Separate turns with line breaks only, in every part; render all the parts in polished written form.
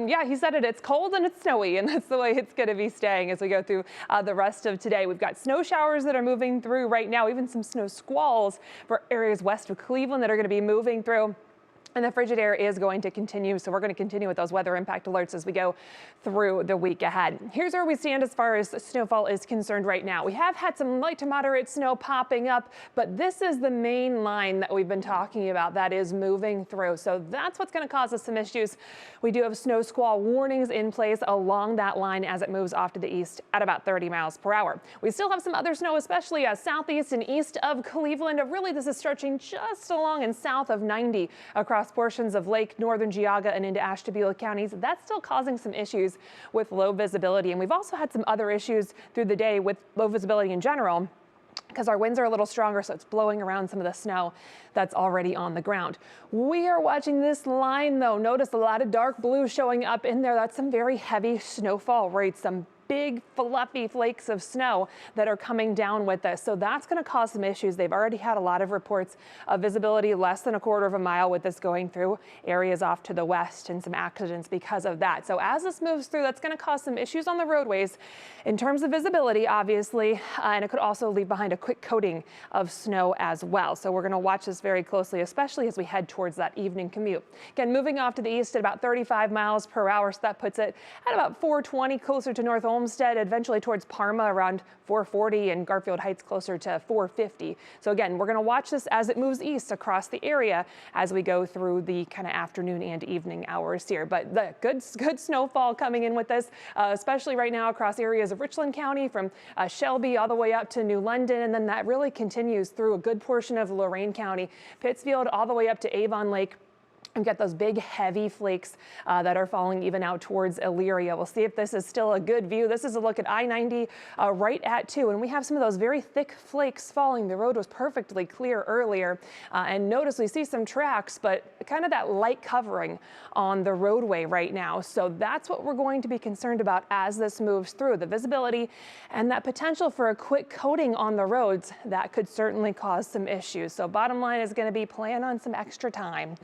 Yeah, he said it. It's cold and it's snowy, and that's the way it's going to be staying as we go through the rest of today. We've got snow showers that are moving through right now, even some snow squalls for areas west of Cleveland that are going to be moving through. And the frigid air is going to continue, so we're going to continue with those weather impact alerts as we go through the week ahead. Here's where we stand as far as snowfall is concerned right now. We have had some light to moderate snow popping up, but this is the main line that we've been talking about that is moving through. So that's what's going to cause us some issues. We do have snow squall warnings in place along that line as it moves off to the east at about 30 miles per hour. We still have some other snow, especially southeast and east of Cleveland. Really, this is stretching just along and south of 90 across portions of Lake, northern Geauga, and into Ashtabula counties. That's still causing some issues with low visibility. And we've also had some other issues through the day with low visibility in general, because our winds are a little stronger, so it's blowing around some of the snow that's already on the ground. We are watching this line, though. Notice a lot of dark blue showing up in there. That's some very heavy snowfall rates, some big fluffy flakes of snow that are coming down with this. So that's going to cause some issues. They've already had a lot of reports of visibility less than a quarter of a mile with this going through areas off to the west and some accidents because of that. So as this moves through, that's going to cause some issues on the roadways in terms of visibility, obviously, and it could also leave behind a quick coating of snow as well. So we're going to watch this very closely, especially as we head towards that evening commute. Again, moving off to the east at about 35 miles per hour. So that puts it at about 420 closer to North Olmsted, eventually towards Parma around 440, and Garfield Heights closer to 450. So again, we're going to watch this as it moves east across the area as we go through the kind of afternoon and evening hours here. But the good snowfall coming in with this, especially right now across areas of Richland County from Shelby all the way up to New London. And then that really continues through a good portion of Lorain County, Pittsfield, all the way up to Avon Lake. We've got those big heavy flakes that are falling even out towards Elyria. We'll see if this is still a good view. This is a look at I-90 right at 2, and we have some of those very thick flakes falling. The road was perfectly clear earlier, and notice we see some tracks, but kind of that light covering on the roadway right now. So that's what we're going to be concerned about as this moves through. The visibility and that potential for a quick coating on the roads, that could certainly cause some issues. So bottom line is going to be plan on some extra time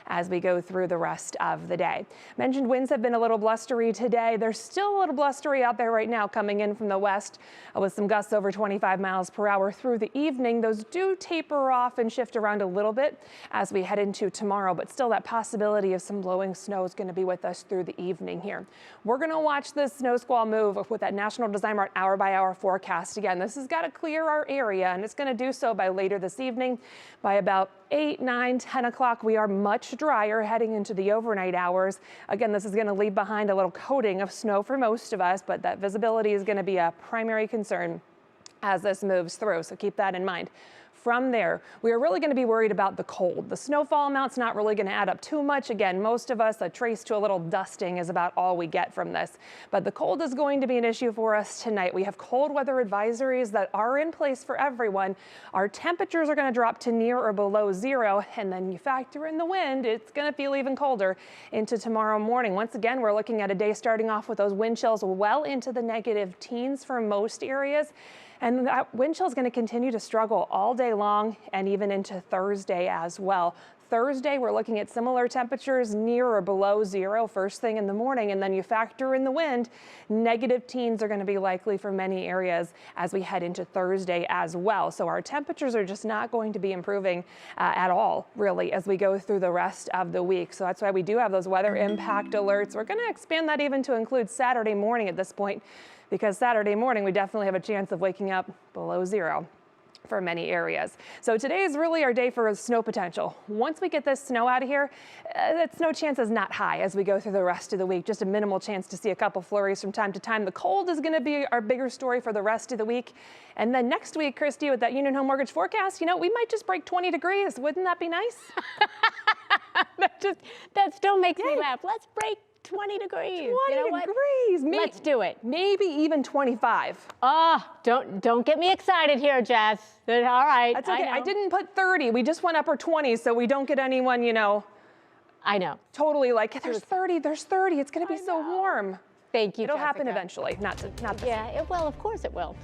as we go through the rest of the day. Mentioned winds have been a little blustery today. They're still a little blustery out there right now coming in from the west with some gusts over 25 miles per hour through the evening. Those do taper off and shift around a little bit as we head into tomorrow, but still that possibility of some blowing snow is going to be with us through the evening here. We're going to watch this snow squall move with that National Design Mart hour by hour forecast. Again, this has got to clear our area, and it's going to do so by later this evening. By about 8, 9, 10 o'clock, we are much drier heading into the overnight hours. Again, this is going to leave behind a little coating of snow for most of us, but that visibility is going to be a primary concern as this moves through. So keep that in mind. From there, we are really going to be worried about the cold. The snowfall amount's not really going to add up too much. Again, most of us, a trace to a little dusting is about all we get from this. But the cold is going to be an issue for us tonight. We have cold weather advisories that are in place for everyone. Our temperatures are going to drop to near or below 0. And then you factor in the wind, it's going to feel even colder into tomorrow morning. Once again, we're looking at a day starting off with those wind chills well into the negative teens for most areas. And that wind chill is going to continue to struggle all day long and even into Thursday as well. Thursday, we're looking at similar temperatures near or below 0 first thing in the morning. And then you factor in the wind, negative teens are going to be likely for many areas as we head into Thursday as well. So our temperatures are just not going to be improving at all, really, as we go through the rest of the week. So that's why we do have those weather impact alerts. We're going to expand that even to include Saturday morning at this point, because Saturday morning we definitely have a chance of waking up below 0 for many areas. So today is really our day for snow potential. Once we get this snow out of here, that snow chance is not high as we go through the rest of the week. Just a minimal chance to see a couple flurries from time to time. The cold is going to be our bigger story for the rest of the week. And then next week, Christy, with that Union Home Mortgage forecast, you know, we might just break 20 degrees. Wouldn't that be nice?
that still makes me laugh. Let's break 20 degrees.
20 degrees.
Let's do it.
Maybe even 25.
Don't get me excited here, Jess. All right.
That's okay. I didn't put 30. We just went upper 20, so we don't get anyone, you know.
I know.
Totally like, there's 30, there's 30. It's going to be so warm.
Thank you,
It'll
Jessica.
happen eventually. Not this.
Yeah, it will. Of course it will.